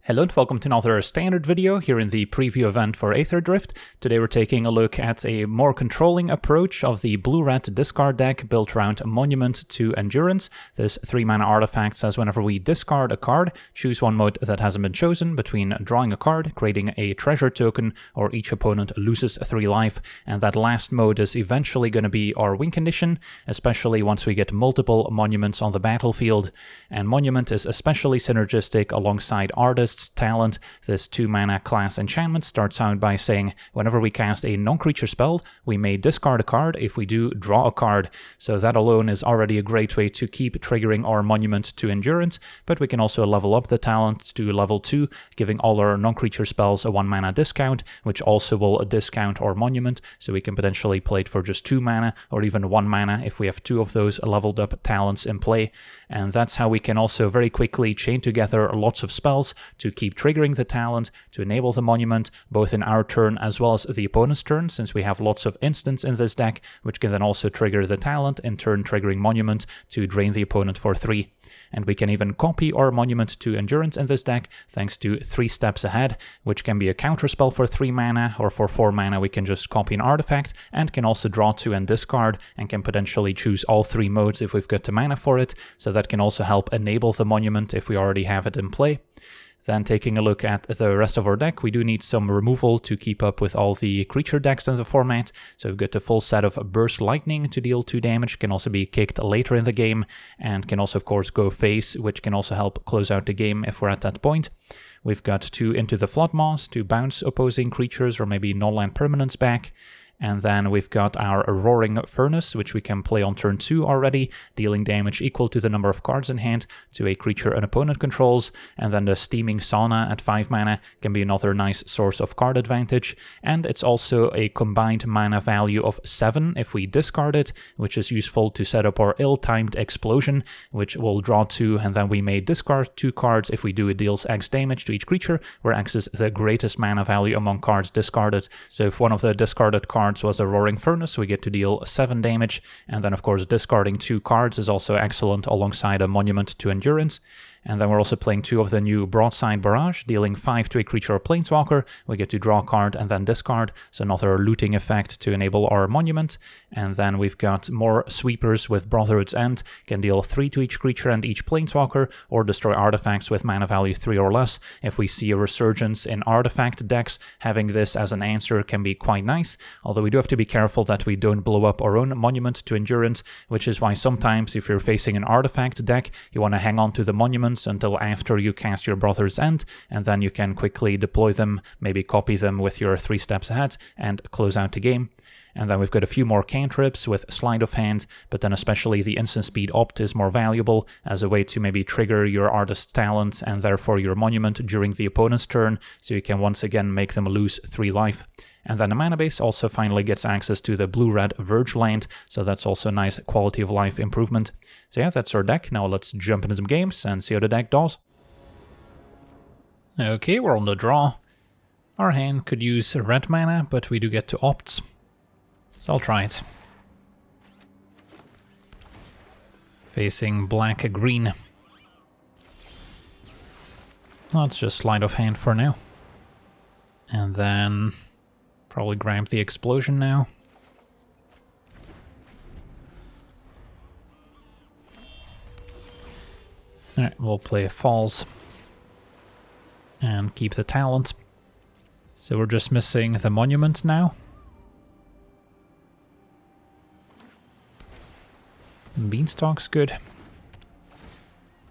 Hello and welcome to another standard video here in the preview event for Aetherdrift. Today we're taking a look at a more controlling approach of the blue-red discard deck built around Monument to Endurance. This 3-mana artifact says whenever we discard a card, choose one mode that hasn't been chosen between drawing a card, creating a treasure token, or each opponent loses 3 life. And that last mode is eventually going to be our win condition, especially once we get multiple monuments on the battlefield. And Monument is especially synergistic alongside Artist's Talent. This 2-mana class enchantment starts out by saying whenever we cast a non-creature spell, we may discard a card. If we do, draw a card. So that alone is already a great way to keep triggering our Monument to Endurance, but we can also level up the talent to level 2, giving all our non-creature spells a 1-mana discount, which also will discount our Monument, so we can potentially play it for just 2 mana or even 1 mana if we have 2 of those leveled up talents in play. And that's how we can also very quickly chain together lots of spells to keep triggering the talent, to enable the Monument, both in our turn as well as the opponent's turn, since we have lots of instants in this deck, which can then also trigger the talent, in turn triggering Monument to drain the opponent for 3. And we can even copy our Monument to Endurance in this deck, thanks to 3 steps ahead, which can be a counterspell for 3 mana, or for 4 mana we can just copy an artifact, and can also draw 2 and discard, and can potentially choose all 3 modes if we've got the mana for it, so that can also help enable the Monument if we already have it in play. Then taking a look at the rest of our deck, we do need some removal to keep up with all the creature decks in the format. So we've got the full set of Burst Lightning to deal 2 damage, can also be kicked later in the game, and can also of course go face, which can also help close out the game if we're at that point. We've got 2 Into the Floodmaws to bounce opposing creatures or maybe non-land permanents back. And then we've got our Roaring Furnace, which we can play on turn 2 already, dealing damage equal to the number of cards in hand to a creature an opponent controls. And then the Steaming Sauna at 5 mana can be another nice source of card advantage. And it's also a combined mana value of 7 if we discard it, which is useful to set up our Ill-Timed Explosion, which will draw 2, and then we may discard 2 cards. If we do, it deals X damage to each creature, where X is the greatest mana value among cards discarded. So if one of the discarded cards was a Roaring Furnace, we get to deal 7 damage, and then of course discarding 2 cards is also excellent alongside a Monument to Endurance. And then we're also playing 2 of the new Broadside Barrage, dealing 5 to a creature or planeswalker. We get to draw a card and then discard, so another looting effect to enable our Monument. And then we've got more Sweepers with Brotherhood's End, can deal 3 to each creature and each planeswalker, or destroy artifacts with mana value 3 or less. If we see a resurgence in artifact decks, having this as an answer can be quite nice, although we do have to be careful that we don't blow up our own Monument to Endurance, which is why sometimes if you're facing an artifact deck, you want to hang on to the Monument until after you cast your Brother's End, and then you can quickly deploy them, maybe copy them with your 3 steps ahead, and close out the game. And then we've got a few more cantrips with Sleight of Hand, but then especially the Instant Speed Opt is more valuable as a way to maybe trigger your Artist's Talent and therefore your Monument during the opponent's turn, so you can once again make them lose 3 life. And then the mana base also finally gets access to the blue-red Verge land, so that's also a nice quality of life improvement. So yeah, that's our deck. Now let's jump into some games and see how the deck does. Okay, we're on the draw. Our hand could use red mana, but we do get to opts, so I'll try it. Facing black-green. Let's just Sleight of Hand for now. And then probably grab the Explosion now. Alright, we'll play Falls and keep the talent. So we're just missing the Monument now. Beanstalk's good.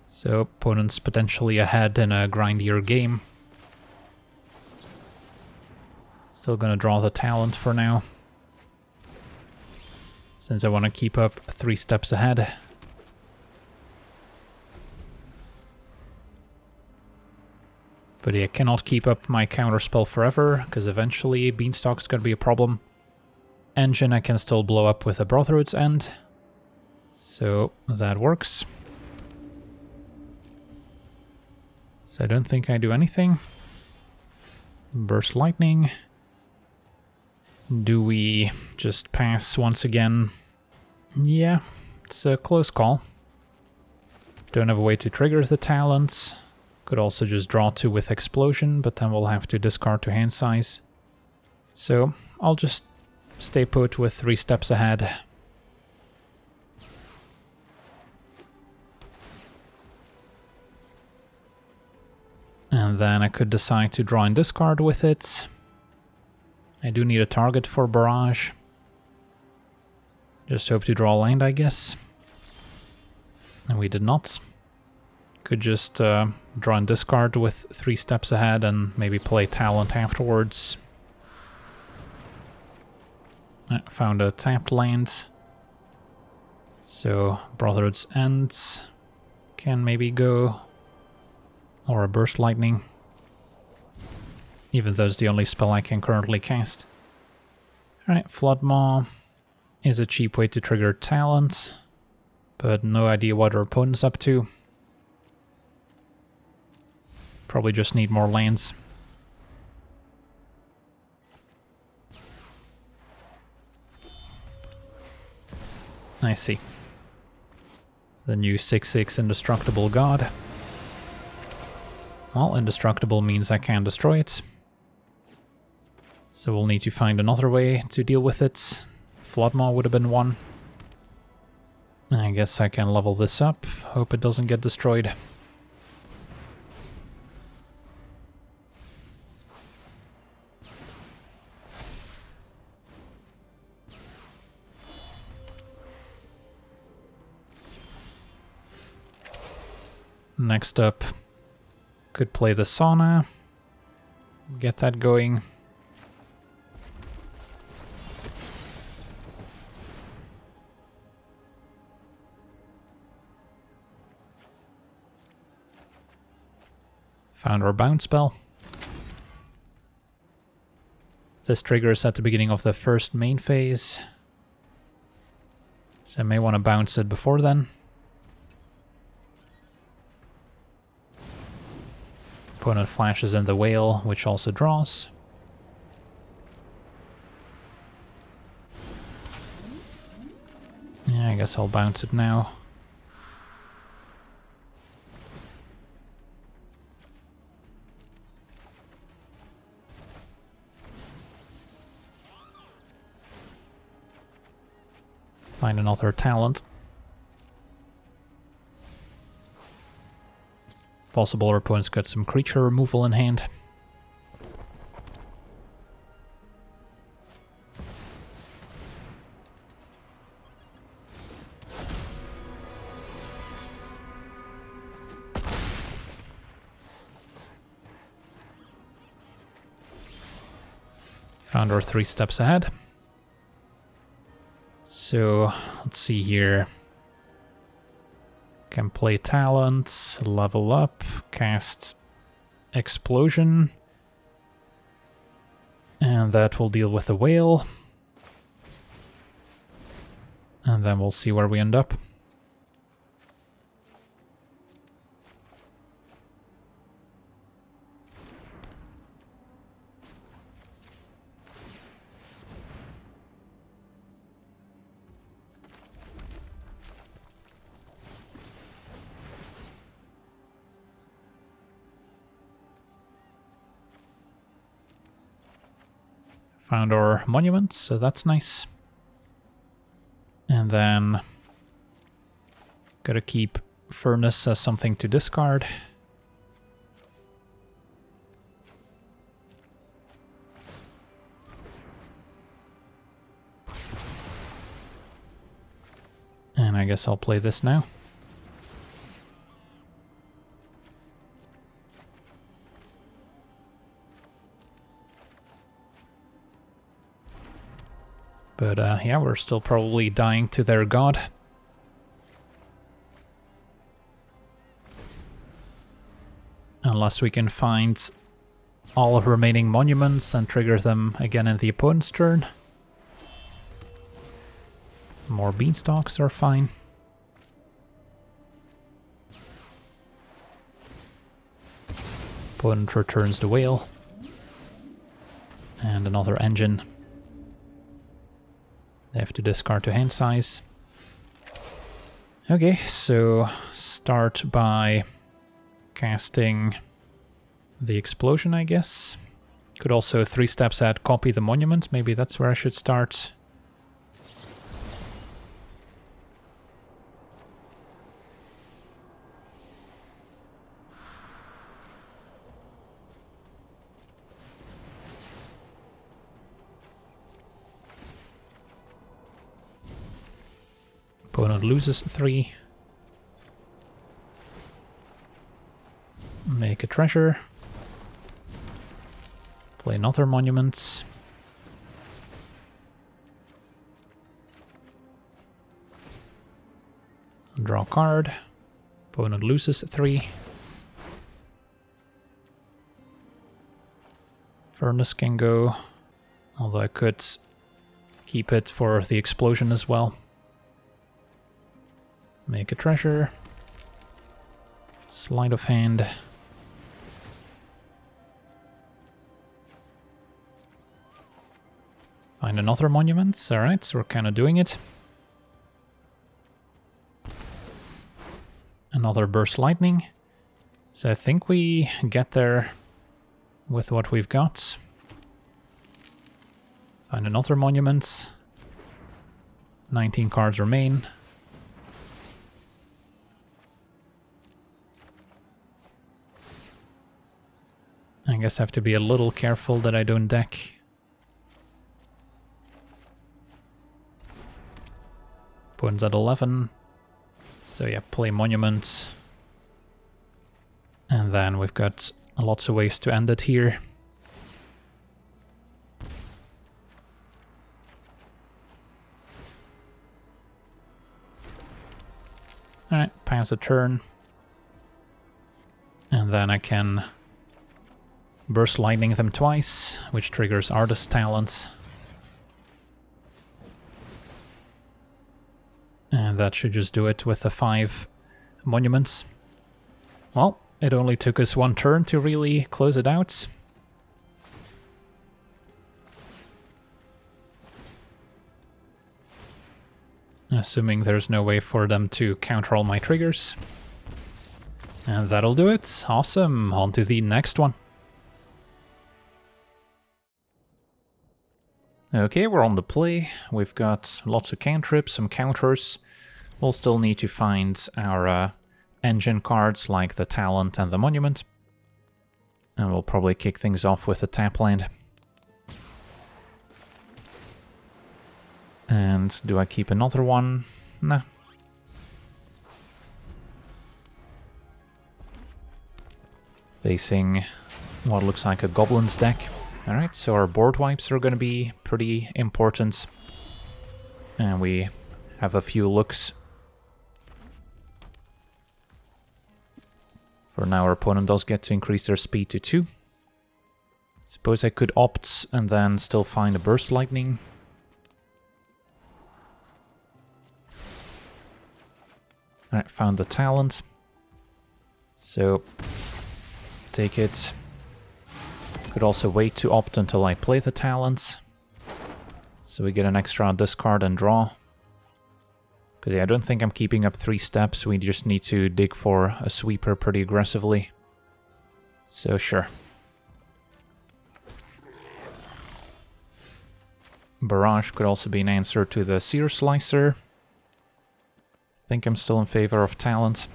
So opponent's potentially ahead in a grindier game. Still gonna draw the talent for now, since I want to keep up 3 steps ahead. But yeah, cannot keep up my counterspell forever, because eventually Beanstalk's gonna be a problem. Engine I can still blow up with a Brotherhood's End, so that works. So I don't think I do anything. Burst Lightning. Do we just pass once again? Yeah, it's a close call. Don't have a way to trigger the talents. Could also just draw 2 with explosion, but then we'll have to discard to hand size. So I'll just stay put with 3 steps ahead. And then I could decide to draw and discard with it. I do need a target for barrage. Just hope to draw land, I guess. And we did not. Could just draw and discard with 3 steps ahead and maybe play Talent afterwards. Found a tapped land. So Brotherhood's End can maybe go. Or a Burst Lightning. Even though it's the only spell I can currently cast. Alright, Floodmaw is a cheap way to trigger Talent. But no idea what our opponent's up to. Probably just need more lands. I see. The new 6/6 Indestructible God. Well, indestructible means I can't destroy it. So we'll need to find another way to deal with it. Floodmaw would have been one. I guess I can level this up. Hope it doesn't get destroyed. Next up, could play the Sauna, get that going. Found our bounce spell. This triggers at the beginning of the first main phase, so I may want to bounce it before then. Opponent flashes in the whale, which also draws. Yeah, I guess I'll bounce it now. Find another talent. Possible our opponent's got some creature removal in hand. Found our 3 steps ahead. So let's see here. Can play talent, level up, cast explosion, and that will deal with the whale. And then we'll see where we end up. Found our monument, so that's nice. And then gotta keep Furnace as something to discard. And I guess I'll play this now. But yeah, we're still probably dying to their god. Unless we can find all of remaining monuments and trigger them again in the opponent's turn. More beanstalks are fine. Opponent returns the whale. And another engine. They have to discard to hand size. Okay, so start by casting the explosion, I guess. Could also 3 steps ahead copy the monument. Maybe that's where I should start. Opponent loses 3. Make a treasure. Play another monument. Draw a card. Opponent loses 3. Furnace can go, although I could keep it for the explosion as well. Make a treasure. Sleight of hand. Find another monument. Alright, so we're kind of doing it. Another burst lightning. So I think we get there with what we've got. Find another monument. 19 cards remain. I guess I have to be a little careful that I don't deck. Opponent's at 11. So yeah, play monuments. And then we've got lots of ways to end it here. Alright, pass a turn. And then I can burst lightning them twice, which triggers Artist Talents. And that should just do it with the 5 monuments. Well, it only took us 1 turn to really close it out. Assuming there's no way for them to counter all my triggers. And that'll do it. Awesome. On to the next one. Okay, we're on the play. We've got lots of cantrips, some counters. We'll still need to find our engine cards like the Talent and the Monument. And we'll probably kick things off with a tap land. And do I keep another one? Nah. Facing what looks like a Goblins deck. Alright, so our board wipes are going to be pretty important. And we have a few looks. For now, our opponent does get to increase their speed to 2. Suppose I could opt and then still find a Burst Lightning. Alright, found the Talent. So, take it. Could also wait to opt until I play the Talents. So we get an extra discard and draw. Because yeah, I don't think I'm keeping up 3 steps, we just need to dig for a sweeper pretty aggressively. So sure. Barrage could also be an answer to the Sear Slicer. I think I'm still in favor of Talent.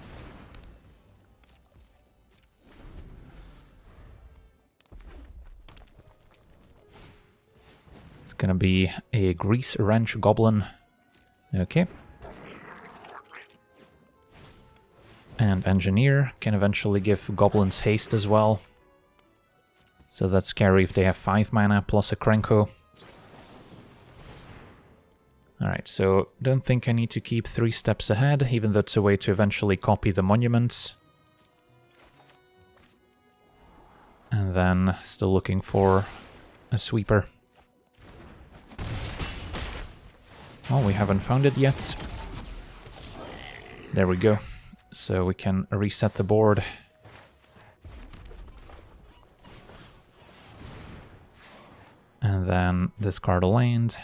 It's gonna be a Grease Wrench Goblin. Okay. And Engineer can eventually give Goblins haste as well. So that's scary if they have 5 mana plus a Krenko. Alright, so don't think I need to keep 3 steps ahead, even though it's a way to eventually copy the monuments. And then still looking for a sweeper. Oh, we haven't found it yet. There we go. So we can reset the board. And then discard a land.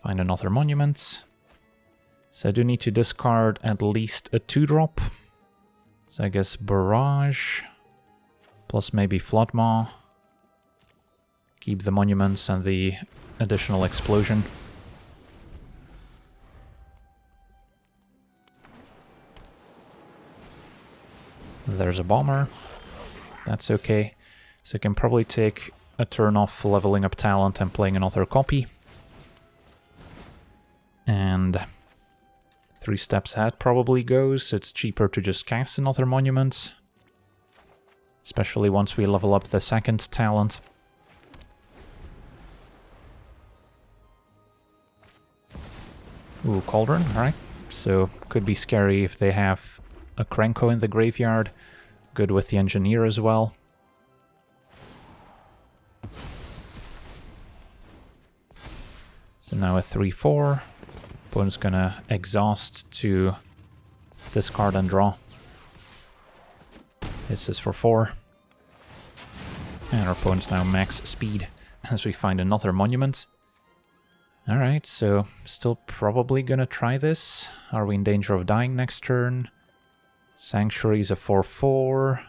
Find another monument. So I do need to discard at least a 2-drop. So I guess barrage, plus maybe floodmaw. Keep the monuments and the additional explosion. There's a bomber. That's okay. So I can probably take a turn off leveling up talent and playing another copy. And 3 steps ahead probably goes. It's cheaper to just cast another monument. Especially once we level up the second talent. Ooh, Cauldron, alright. So, could be scary if they have a Krenko in the graveyard. Good with the Engineer as well. So now a 3-4. Opponent's gonna exhaust to discard and draw. This is for 4. And our opponent's now max speed as we find another monument. Alright, so still probably gonna try this. Are we in danger of dying next turn? Sanctuary's a 4-4.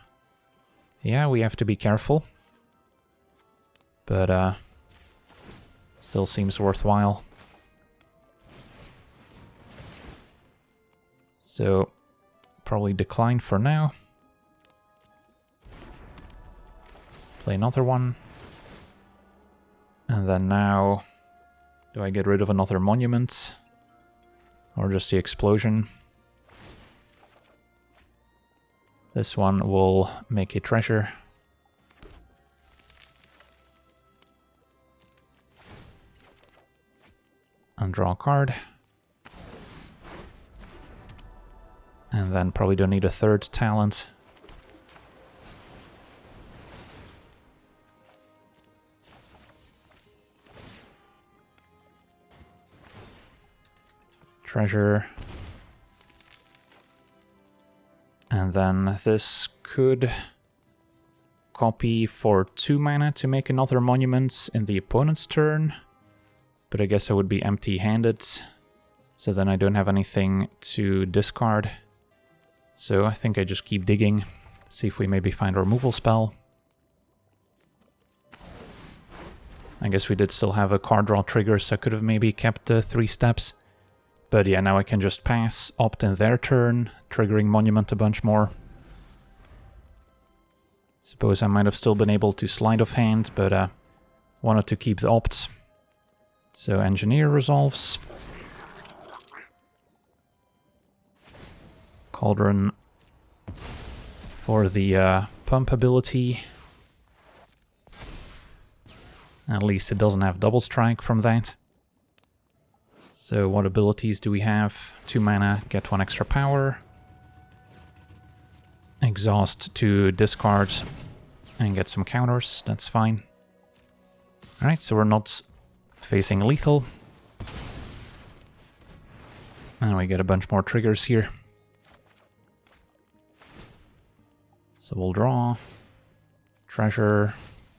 Yeah, we have to be careful. But, still seems worthwhile. So, probably decline for now. Play another one. And then now... do I get rid of another monument? Or just the explosion? This one will make a treasure. And draw a card. And then probably don't need a third talent. Treasure. And then this could copy for 2 mana to make another monument in the opponent's turn. But I guess I would be empty-handed. So then I don't have anything to discard. So I think I just keep digging. See if we maybe find a removal spell. I guess we did still have a card draw trigger, so I could have maybe kept 3 steps. But yeah, now I can just pass, opt in their turn, triggering Monument a bunch more. Suppose I might have still been able to slide of hand, but wanted to keep the opt. So Engineer resolves. Cauldron for the pump ability. At least it doesn't have double strike from that. So what abilities do we have? 2 mana, get 1 extra power. Exhaust to discard and get some counters, that's fine. Alright, so we're not facing lethal. And we get a bunch more triggers here. So we'll draw. Treasure,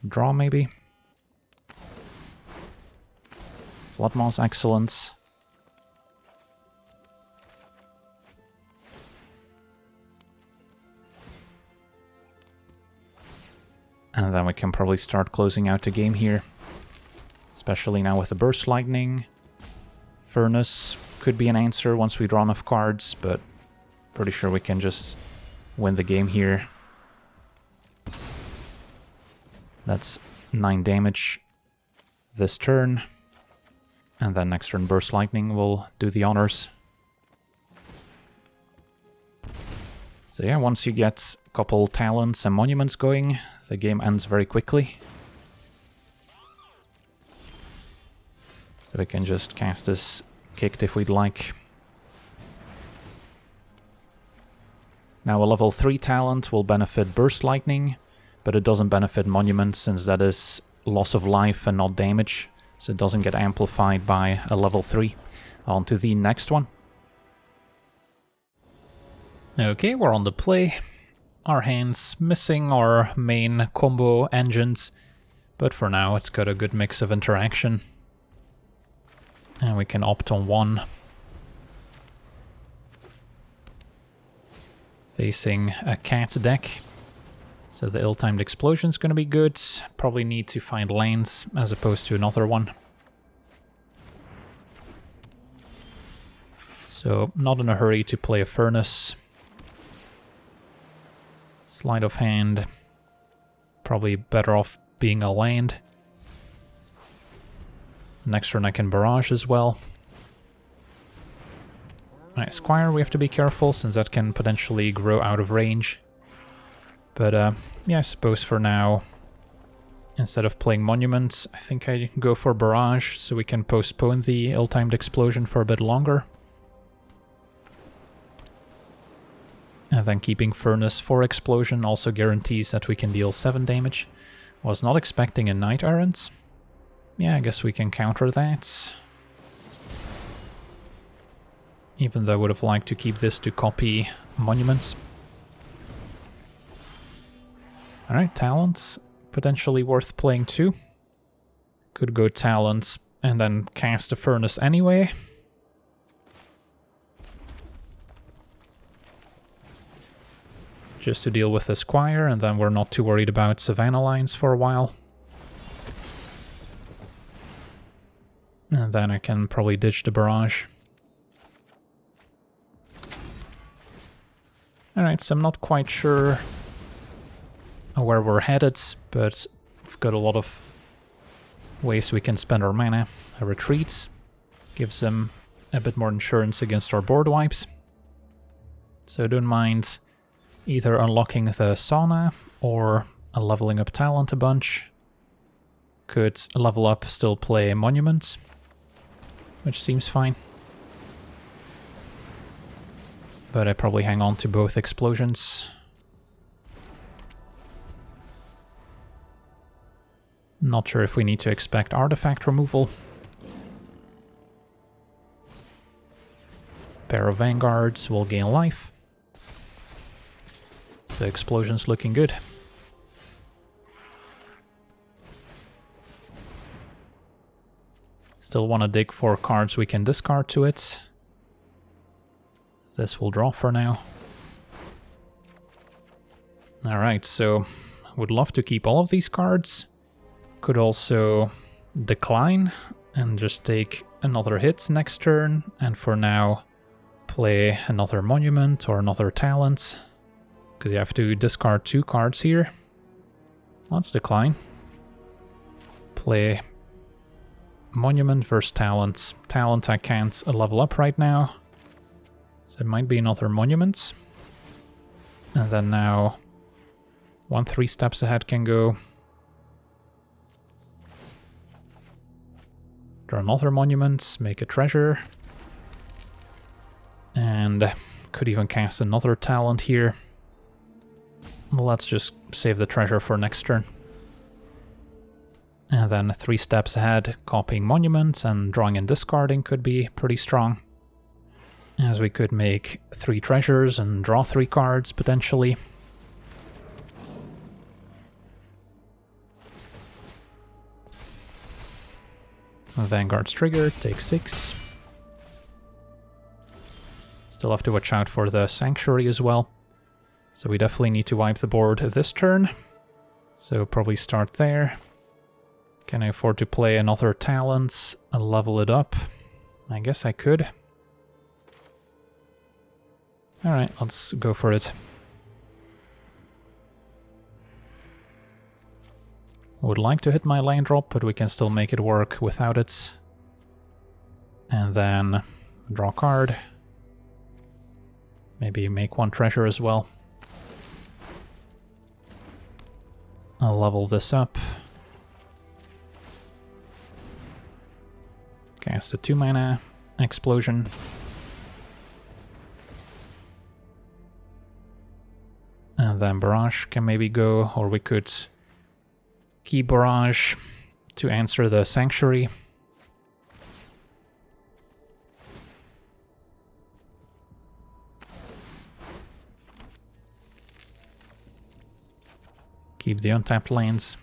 draw maybe. Floodmaw's excellent. And then we can probably start closing out the game here. Especially now with the Burst Lightning. Furnace could be an answer once we draw enough cards, but pretty sure we can just win the game here. That's 9 damage this turn. And then next turn Burst Lightning will do the honors. So yeah, once you get a couple talents and monuments going, the game ends very quickly. So we can just cast this kicked if we'd like. Now a level 3 talent will benefit Burst Lightning, but it doesn't benefit Monument since that is loss of life and not damage. So it doesn't get amplified by a level 3. On to the next one. Okay, we're on the play. Our hand's missing our main combo engines, but for now it's got a good mix of interaction. And we can opt on 1. facing a cat deck. So the ill-timed explosion is going to be good. Probably need to find lanes as opposed to another one. So not in a hurry to play a furnace. Sleight of hand. Probably better off being a land. Next turn I can barrage as well. Alright, Squire, we have to be careful since that can potentially grow out of range. But yeah, I suppose for now, instead of playing Monuments, I think I go for Barrage so we can postpone the ill-timed explosion for a bit longer. And then keeping Furnace for Explosion also guarantees that we can deal 7 damage. Was not expecting a Knight Errant. Yeah, I guess we can counter that. Even though I would have liked to keep this to copy Monuments. Alright, Talents. Potentially worth playing too. Could go Talents and then cast a Furnace anyway. Just to deal with the Squire, and then we're not too worried about Savannah lines for a while. And then I can probably ditch the Barrage. Alright, so I'm not quite sure where we're headed, but we've got a lot of ways we can spend our mana. A retreat gives them a bit more insurance against our board wipes. So don't mind either unlocking the Sauna or leveling up Talent a bunch. Could level up, still play Monuments, which seems fine. But I probably hang on to both explosions. Not sure if we need to expect artifact removal. Pair of Vanguards will gain life. So explosion's looking good. Still want to dig for cards we can discard to it. This will draw for now. Alright, so would love to keep all of these cards. Could also decline and just take another hit next turn, and for now play another Monument or another Talent. Because you have to discard 2 cards here. Let's decline. Play Monument versus Talent. Talent I can't level up right now. So it might be another Monuments. And then now 1-3 steps ahead can go. Draw another Monument, make a treasure. And could even cast another Talent here. Let's just save the treasure for next turn. And then 3 steps ahead, copying Monuments and drawing and discarding could be pretty strong. As we could make 3 treasures and draw 3 cards, potentially. Vanguard's trigger, take 6. Still have to watch out for the Sanctuary as well. So we definitely need to wipe the board this turn. So probably start there. Can I afford to play another Talent and level it up? I guess I could. Alright, let's go for it. Would like to hit my land drop, but we can still make it work without it. And then draw a card. Maybe make 1 treasure as well. I'll level this up. Cast a 2 mana explosion. And then Barrage can maybe go, or we could keep Barrage to answer the Sanctuary. Keep the untapped lanes.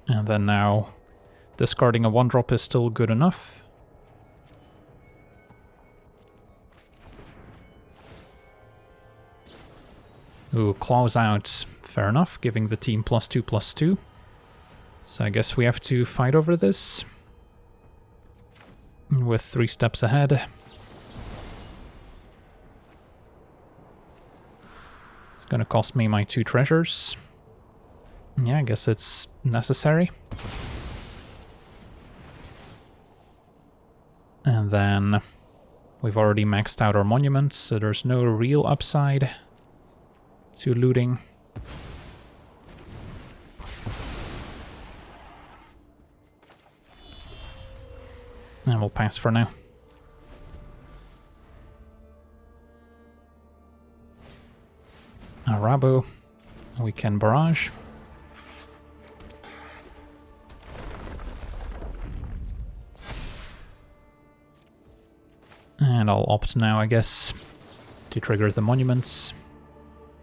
And then now discarding a 1-drop is still good enough. Ooh, claws out. Fair enough, giving the team +2/+2. So I guess we have to fight over this. With 3 steps ahead. It's gonna cost me my 2 treasures. Yeah, I guess it's necessary. And then we've already maxed out our monuments, so there's no real upside to looting. And we'll pass for now. Arabo, we can barrage. And I'll opt now, I guess, to trigger the monuments.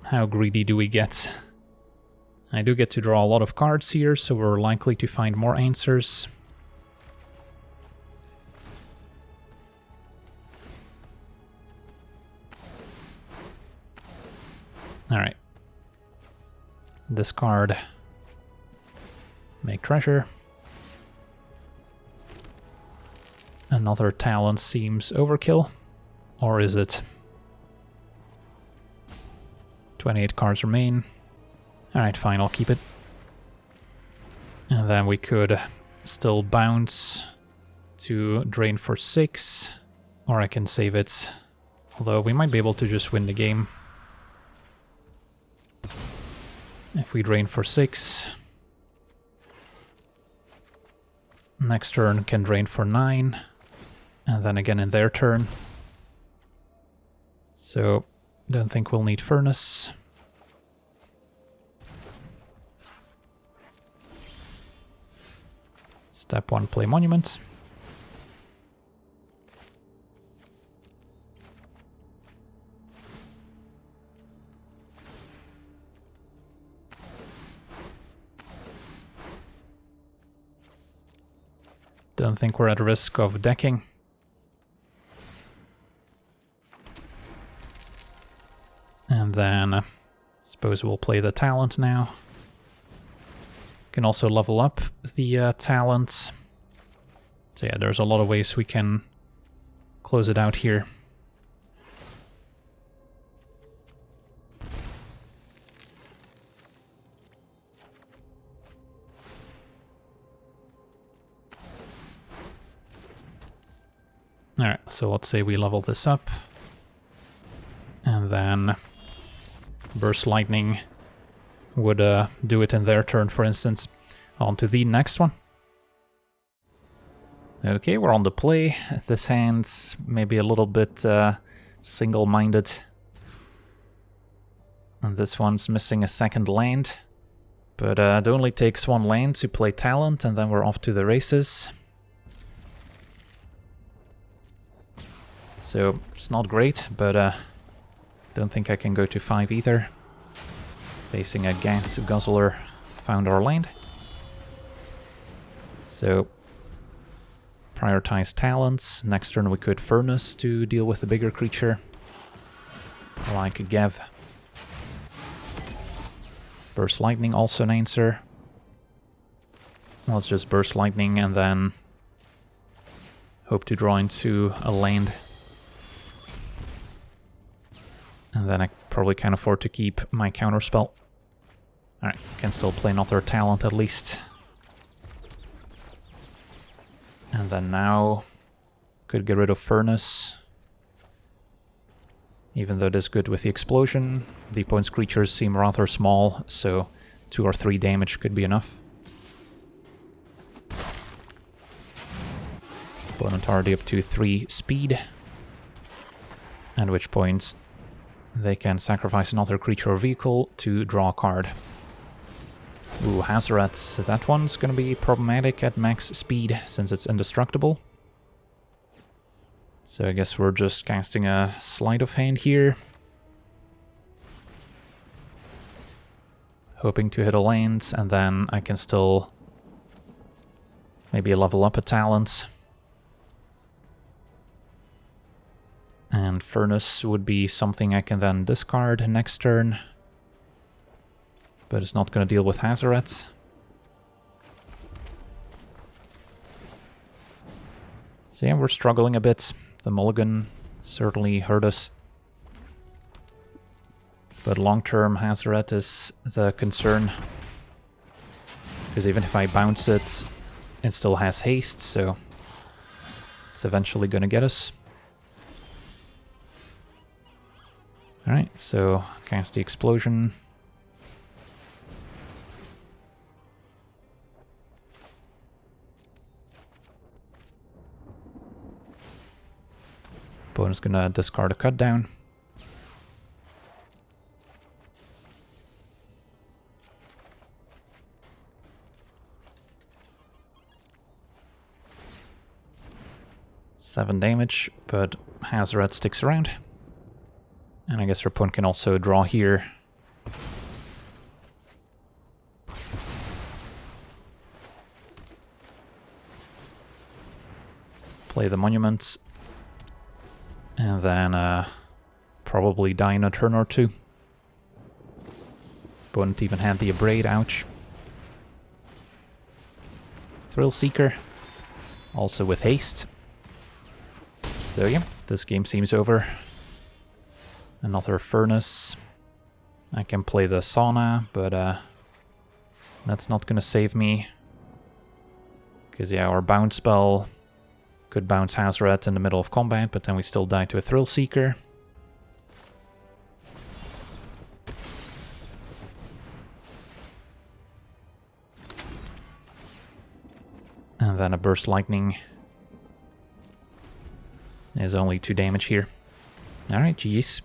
How greedy do we get? I do get to draw a lot of cards here, so we're likely to find more answers. Alright. Discard. Make treasure. Another talent seems overkill. Or is it? 28 cards remain. Alright, fine, I'll keep it. And then we could still bounce to drain for 6. Or I can save it. Although we might be able to just win the game. If we drain for 6. Next turn can drain for 9. And then again in their turn. So, don't think we'll need Furnace. Step 1, play Monument. Don't think we're at risk of decking. And then, suppose we'll play the talent now. Can also level up the talents. So yeah, there's a lot of ways we can close it out here. Alright, so let's say we level this up. And then Burst Lightning would do it in their turn, for instance. On to the next one. Okay, we're on the play. This hand's maybe a little bit single-minded. And this one's missing a second land. But it only takes 1 land to play talent, and then we're off to the races. So, it's not great, but don't think I can go to 5 either. Facing a Gas Guzzler, found our land. So, prioritize talents. Next turn we could Furnace to deal with a bigger creature. Like a Gev. Burst Lightning, also an answer. Let's just Burst Lightning and then hope to draw into a land. And then I probably can't afford to keep my counterspell. Alright, can still play another talent at least. And then now could get rid of Furnace. Even though it is good with the explosion, the opponent's creatures seem rather small, so 2 or 3 damage could be enough. Opponent already up to 3 speed. At which point they can sacrifice another creature or vehicle to draw a card. Ooh, Hazoret. That one's gonna be problematic at max speed, since it's indestructible. So I guess we're just casting a Sleight of Hand here. Hoping to hit a land, and then I can still Maybe level up a talent. And Furnace would be something I can then discard next turn. But it's not going to deal with Hazarets. So yeah, we're struggling a bit. The mulligan certainly hurt us. But long-term Hazaret is the concern. Because even if I bounce it, it still has haste, so it's eventually going to get us. Alright, so cast the explosion. Opponent's going to discard a cut down. Seven damage, but Hazaret sticks around. And I guess our opponent can also draw here. Play the monuments. And then probably die in a turn or two. Opponent even had the Abrade, ouch. Thrill Seeker. Also with haste. So yeah, this game seems over. Another Furnace. I can play the Sauna, but that's not gonna save me. Because yeah, our bounce spell could bounce Hazaret in the middle of combat, but then we still die to a Thrill Seeker. And then a Burst Lightning is only 2 damage here. Alright, GG's.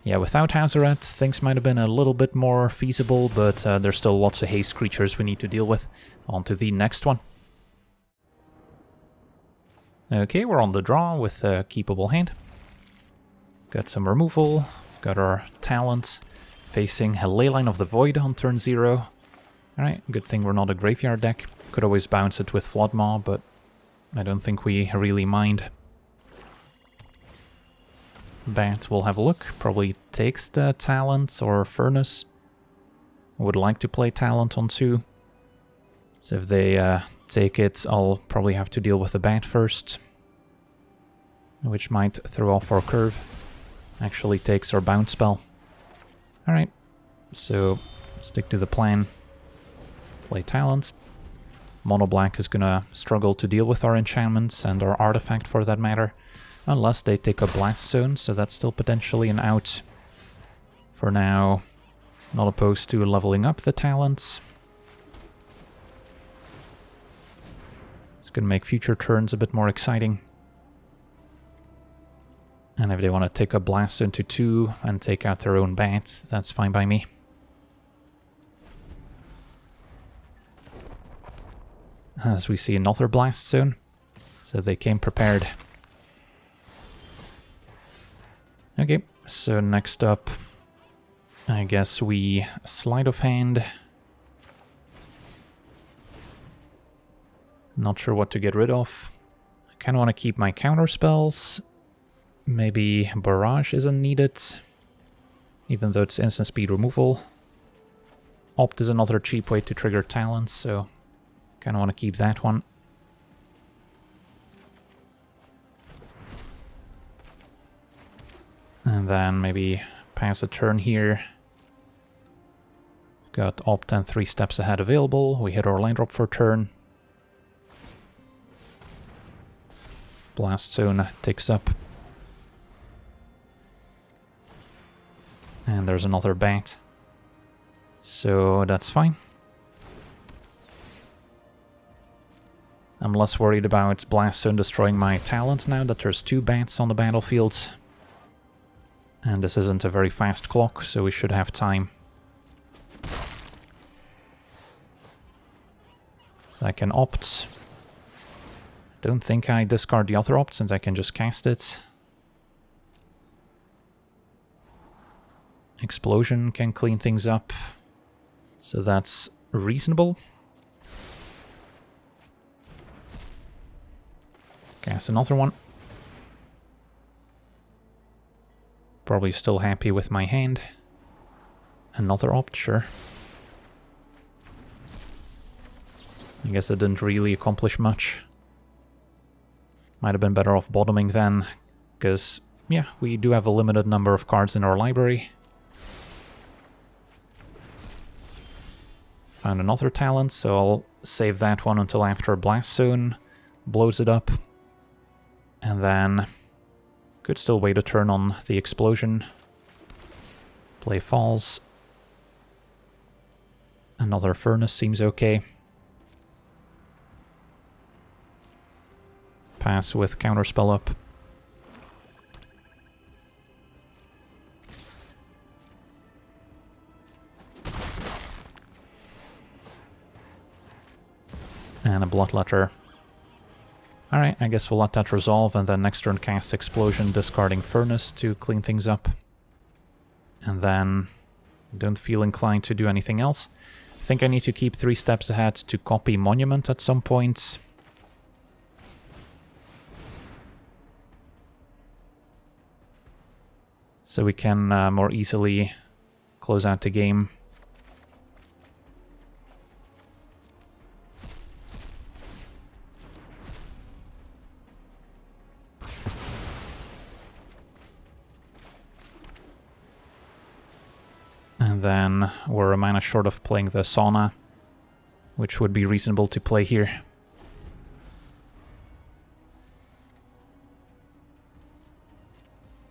Yeah, without Hazaret, things might have been a little bit more feasible, but there's still lots of haste creatures we need to deal with. On to the next one. Okay, we're on the draw with a keepable hand. Got some removal, got our talent, facing a Leyline of the Void on turn 0. Alright, good thing we're not a graveyard deck. Could always bounce it with Floodmaw, but I don't think we really mind. Bat, we'll have a look. Probably takes the Talent or Furnace. I would like to play Talent on 2. So if they take it, I'll probably have to deal with the Bat first. Which might throw off our curve. Actually takes our bounce spell. Alright, so stick to the plan. Play Talent. Mono Black is gonna struggle to deal with our enchantments and our artifact for that matter. Unless they take a Blast Zone, so that's still potentially an out. For now, not opposed to leveling up the talents. It's gonna make future turns a bit more exciting. And if they want to take a Blast Zone to 2 and take out their own bat, that's fine by me. As we see another Blast Zone, so they came prepared. Okay, so next up, I guess we Sleight of Hand. Not sure what to get rid of. I kind of want to keep my counter spells. Maybe Barrage isn't needed, even though it's instant speed removal. Opt is another cheap way to trigger talents, so kind of want to keep that one. And then maybe pass a turn here. Got Opt and 3 steps ahead available. We hit our land drop for a turn. Blast Zone takes up. And there's another bat. So that's fine. I'm less worried about Blast Zone destroying my talent now that there's 2 bats on the battlefield. And this isn't a very fast clock, so we should have time. So I can opt. Don't think I discard the other opt, since I can just cast it. Explosion can clean things up. So that's reasonable. Cast another one. Probably still happy with my hand. Another opt, sure. I guess it didn't really accomplish much. Might have been better off bottoming then, because, yeah, we do have a limited number of cards in our library. Found another talent, so I'll save that one until after Blast Zone blows it up. And then could still wait a turn on the explosion. Play Falls. Another Furnace seems okay. Pass with Counterspell up. And a Bloodletter. Alright, I guess we'll let that resolve, and then next turn cast Explosion, discarding Furnace to clean things up. And then don't feel inclined to do anything else. I think I need to keep 3 steps ahead to copy Monument at some point. So we can more easily close out the game. And then we're a mana short of playing the Sauna, which would be reasonable to play here.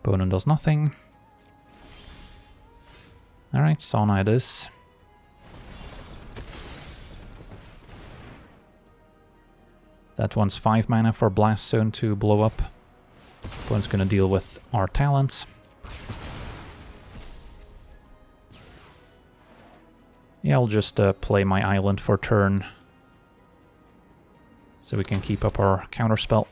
Opponent does nothing. Alright, Sauna it is. That one's 5 mana for Blast Zone to blow up. Opponent's gonna deal with our talents. Yeah, I'll just play my island for turn, so we can keep up our counterspell.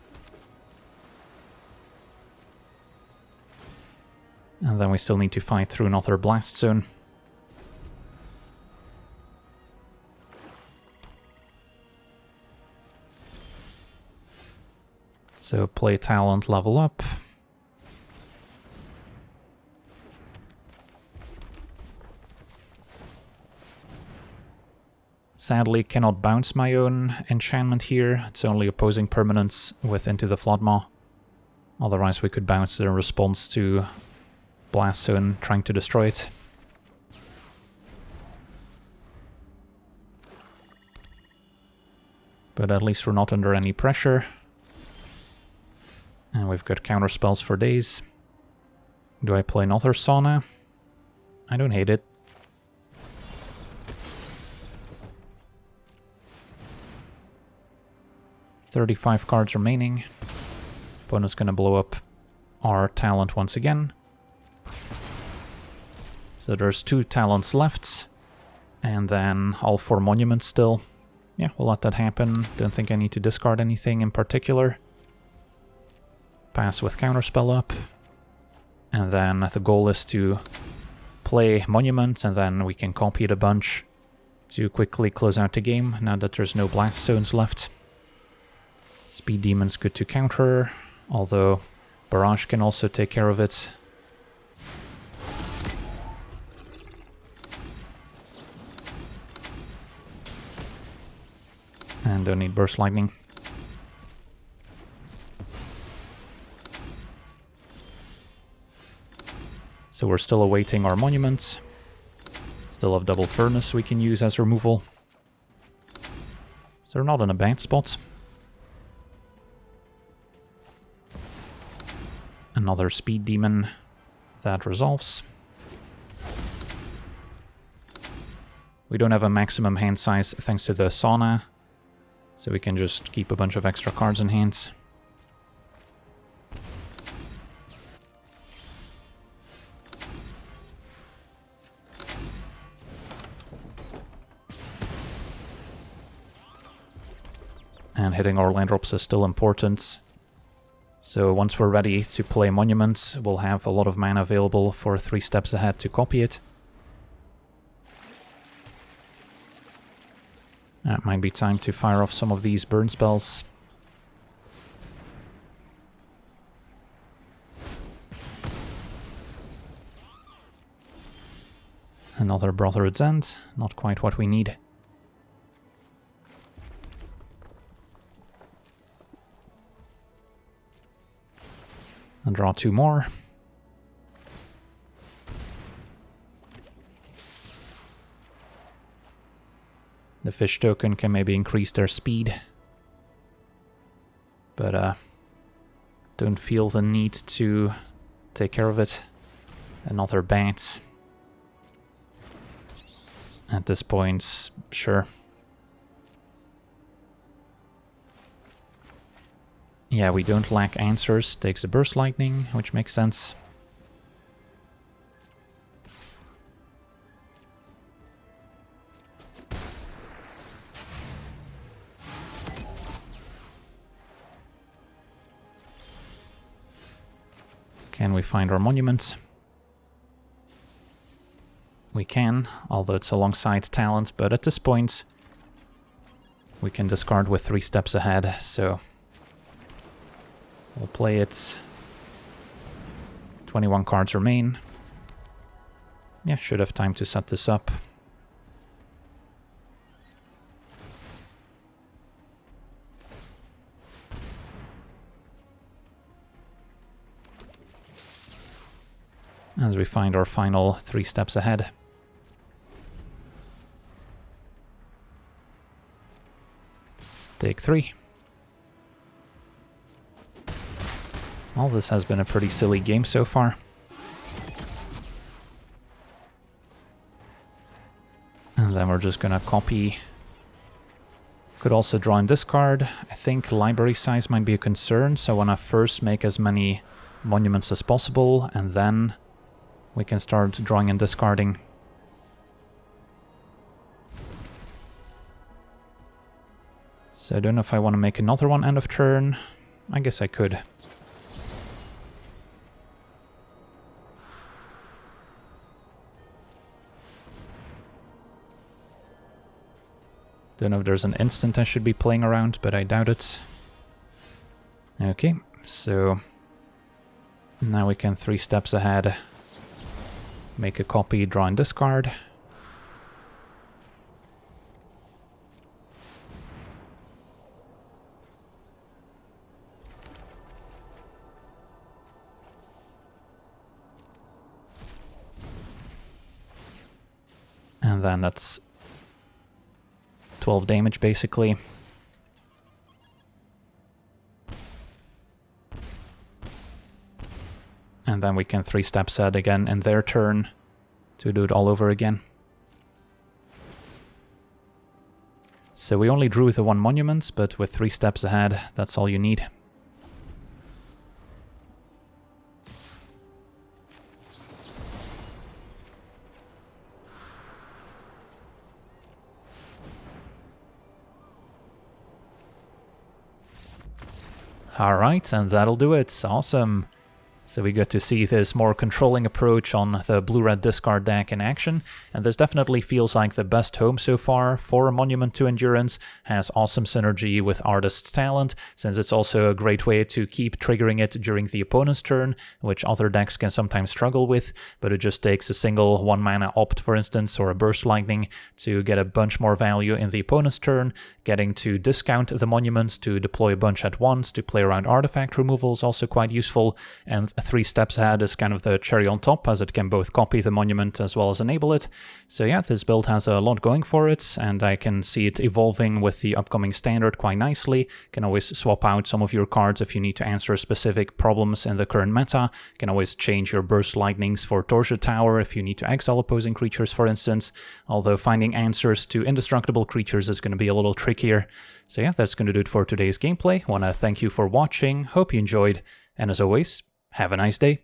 And then we still need to fight through another Blast Zone. So play talent, level up. Sadly, cannot bounce my own enchantment here. It's only opposing permanents with Into the Floodmaw. Otherwise we could bounce it in response to Blast Zone trying to destroy it. But at least we're not under any pressure. And we've got counter spells for days. Do I play another Sauna? I don't hate it. $35 cards remaining. Opponent's gonna blow up our talent once again. So there's 2 talents left. And then all 4 monuments still. Yeah, we'll let that happen. Don't think I need to discard anything in particular. Pass with counterspell up. And then the goal is to play Monument, and then we can copy it a bunch to quickly close out the game, now that there's no Blast Zones left. Speed Demon's good to counter, although Barrage can also take care of it. And don't need Burst Lightning. So we're still awaiting our monuments. Still have double Furnace we can use as removal. So we're not in a bad spot. Another Speed Demon that resolves. We don't have a maximum hand size thanks to the Sauna, so we can just keep a bunch of extra cards in hands. And hitting our land drops is still important. So once we're ready to play Monuments, we'll have a lot of mana available for 3 steps ahead to copy it. It might be time to fire off some of these burn spells. Another Brotherhood's End, not quite what we need. And draw 2 more. The fish token can maybe increase their speed. But don't feel the need to take care of it. Another bat. At this point, sure. Yeah, we don't lack answers. Takes a Burst Lightning, which makes sense. Can we find our monuments? We can, although it's alongside talent, but at this point we can discard with 3 steps ahead, so we'll play it. 21 cards remain. Yeah, should have time to set this up. As we find our final 3 steps ahead. Take 3. Well, this has been a pretty silly game so far. And then we're just gonna copy. Could also draw and discard. I think library size might be a concern, so I wanna first make as many monuments as possible, and then we can start drawing and discarding. So I don't know if I want to make another one end of turn. I guess I could. Don't know if there's an instant I should be playing around, but I doubt it. Okay, so now we can 3 steps ahead. Make a copy, draw and discard. And then that's 12 damage basically. And then we can 3 steps ahead again in their turn to do it all over again. So we only drew the 1 monument, but with 3 steps ahead, that's all you need. Alright, and that'll do it. Awesome. So we get to see this more controlling approach on the blue-red discard deck in action, and this definitely feels like the best home so far for a Monument to Endurance. Has awesome synergy with Artist's Talent, since it's also a great way to keep triggering it during the opponent's turn, which other decks can sometimes struggle with, but it just takes a single 1-mana Opt, for instance, or a Burst Lightning to get a bunch more value in the opponent's turn. Getting to discount the monuments to deploy a bunch at once to play around artifact removal is also quite useful, and 3 steps ahead is kind of the cherry on top, as it can both copy the monument as well as enable it. So yeah, this build has a lot going for it, and I can see it evolving with the upcoming standard quite nicely. Can always swap out some of your cards if you need to answer specific problems in the current meta. Can always change your Burst Lightnings for Torture Tower if you need to exile opposing creatures, for instance. Although finding answers to indestructible creatures is going to be a little trickier. So yeah, that's going to do it for today's gameplay. Want to thank you for watching, hope you enjoyed, and as always, have a nice day.